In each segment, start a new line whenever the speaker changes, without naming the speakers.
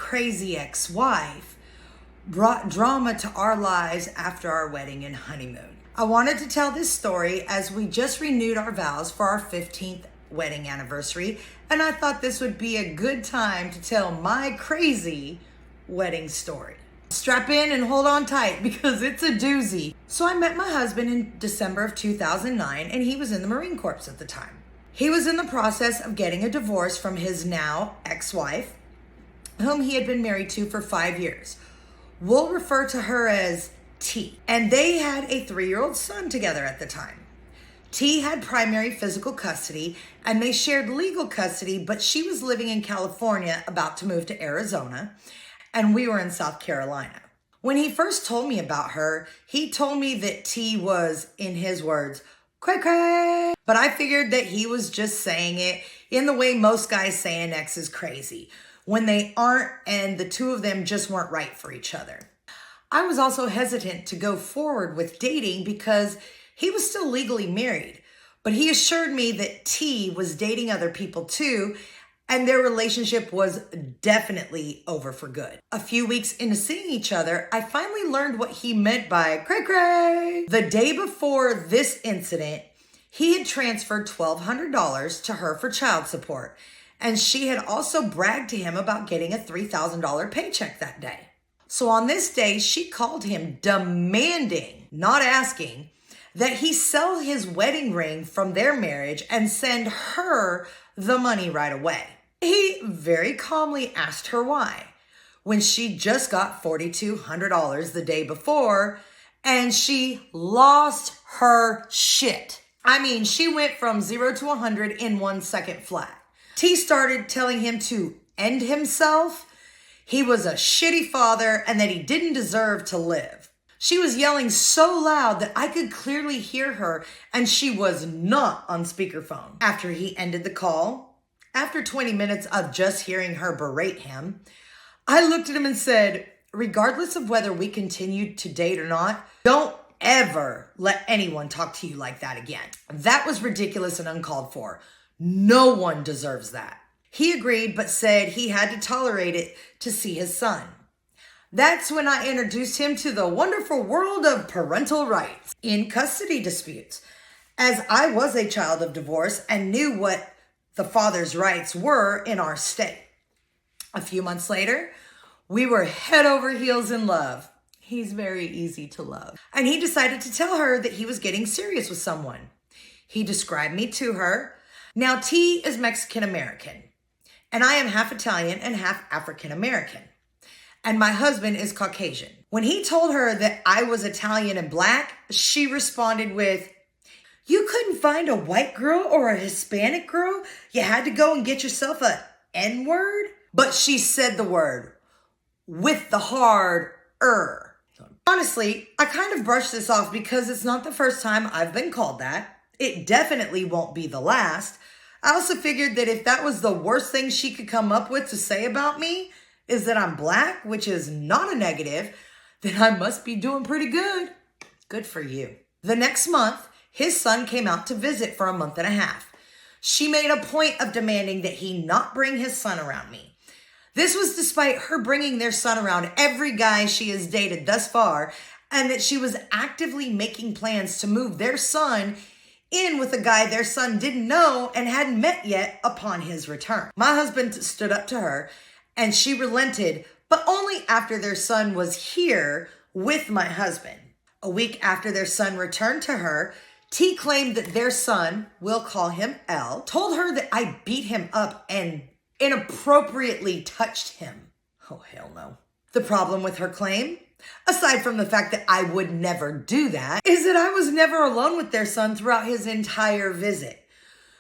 crazy ex-wife brought drama to our lives after our wedding and honeymoon. I wanted to tell this story as we just renewed our vows for our 15th wedding anniversary, and I thought this would be a good time to tell my crazy wedding story. Strap in and hold on tight because it's a doozy. So I met my husband in December of 2009, and he was in the Marine Corps at the time. He was in the process of getting a divorce from his now ex-wife, whom he had been married to for 5 years. We'll refer to her as T. And they had a 3-year-old son together at the time. T had primary physical custody, and they shared legal custody, but she was living in California, about to move to Arizona, and we were in South Carolina. When he first told me about her, he told me that T was, in his words, cray-cray. But I figured that he was just saying it in the way most guys say an ex is crazy, when they aren't, and the two of them just weren't right for each other. I was also hesitant to go forward with dating because he was still legally married, but he assured me that T was dating other people too, and their relationship was definitely over for good. A few weeks into seeing each other, I finally learned what he meant by cray-cray. The day before this incident, he had transferred $1,200 to her for child support, and she had also bragged to him about getting a $3,000 paycheck that day. So on this day, she called him demanding, not asking, that he sell his wedding ring from their marriage and send her the money right away. He very calmly asked her why, when she just got $4,200 the day before, and she lost her shit. I mean, she went from 0 to 100 in 1 second flat. T started telling him to end himself, he was a shitty father, and that he didn't deserve to live. She was yelling so loud that I could clearly hear her, and she was not on speakerphone. After he ended the call, after 20 minutes of just hearing her berate him, I looked at him and said, regardless of whether we continued to date or not, don't ever let anyone talk to you like that again. That was ridiculous and uncalled for. No one deserves that. He agreed, but said he had to tolerate it to see his son. That's when I introduced him to the wonderful world of parental rights in custody disputes, as I was a child of divorce and knew what the father's rights were in our state. A few months later, we were head over heels in love. He's very easy to love. And he decided to tell her that he was getting serious with someone. He described me to her. Now, T is Mexican-American, and I am half Italian and half African-American, and my husband is Caucasian. When he told her that I was Italian and black, she responded with, "You couldn't find a white girl or a Hispanic girl? You had to go and get yourself a N-word?" But she said the word with the hard "er." Honestly, I kind of brushed this off because it's not the first time I've been called that. It definitely won't be the last. I also figured that if that was the worst thing she could come up with to say about me, is that I'm black, which is not a negative, then I must be doing pretty good. Good for you. The next month, his son came out to visit for a month and a half. She made a point of demanding that he not bring his son around me. This was despite her bringing their son around every guy she has dated thus far, and that she was actively making plans to move their son in with a guy their son didn't know and hadn't met yet upon his return. My husband stood up to her, and she relented, but only after their son was here with my husband. A week after their son returned to her, T claimed that their son, we'll call him L, told her that I beat him up and inappropriately touched him. Oh, hell no. The problem with her claim, aside from the fact that I would never do that, is that I was never alone with their son throughout his entire visit.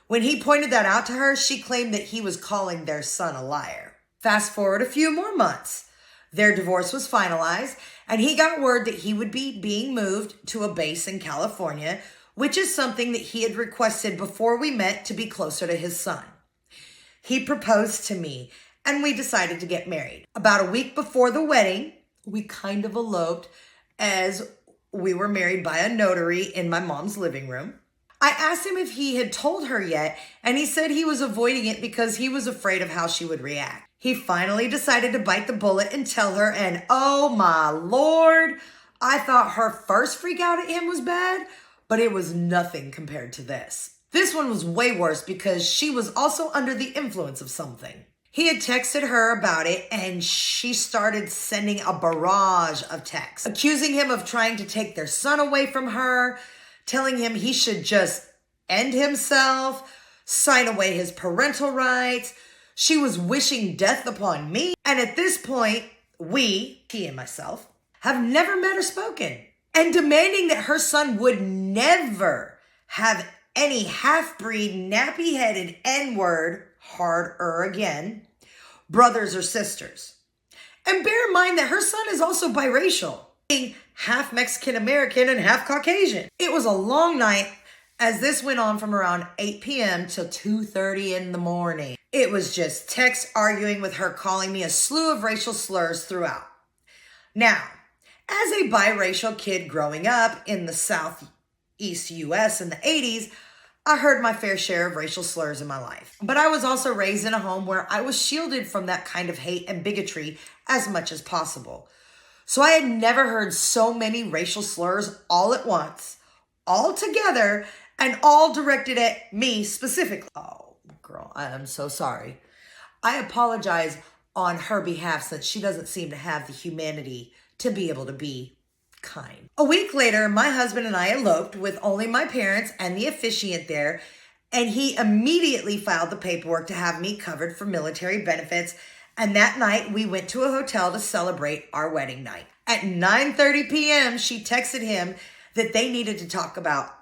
When he pointed that out to her, she claimed that he was calling their son a liar. Fast forward a few more months. Their divorce was finalized, and he got word that he would be being moved to a base in California, which is something that he had requested before we met to be closer to his son. He proposed to me, and we decided to get married. About a week before the wedding, we kind of eloped as we were married by a notary in my mom's living room. I asked him if he had told her yet, and he said he was avoiding it because he was afraid of how she would react. He finally decided to bite the bullet and tell her, and oh my Lord, I thought her first freak out at him was bad, but it was nothing compared to this. This one was way worse because she was also under the influence of something. He had texted her about it and she started sending a barrage of texts, accusing him of trying to take their son away from her, telling him he should just end himself, sign away his parental rights. She was wishing death upon me. And at this point, we, he and myself, have never met or spoken. And demanding that her son would never have any half-breed, nappy-headed N-word, harder again, brothers or sisters. And bear in mind that her son is also biracial, being half Mexican-American and half Caucasian. It was a long night as this went on from around 8 p.m. till 2:30 in the morning. It was just text arguing with her, calling me a slew of racial slurs throughout. Now, as a biracial kid growing up in the Southeast U.S. in the 80s, I heard my fair share of racial slurs in my life. But I was also raised in a home where I was shielded from that kind of hate and bigotry as much as possible. So I had never heard so many racial slurs all at once, all together, and all directed at me specifically. Oh, girl, I am so sorry. I apologize on her behalf since she doesn't seem to have the humanity to be able to be kind. A week later, my husband and I eloped with only my parents and the officiant there, and he immediately filed the paperwork to have me covered for military benefits. And that night, we went to a hotel to celebrate our wedding night. At 9:30 p.m., she texted him that they needed to talk about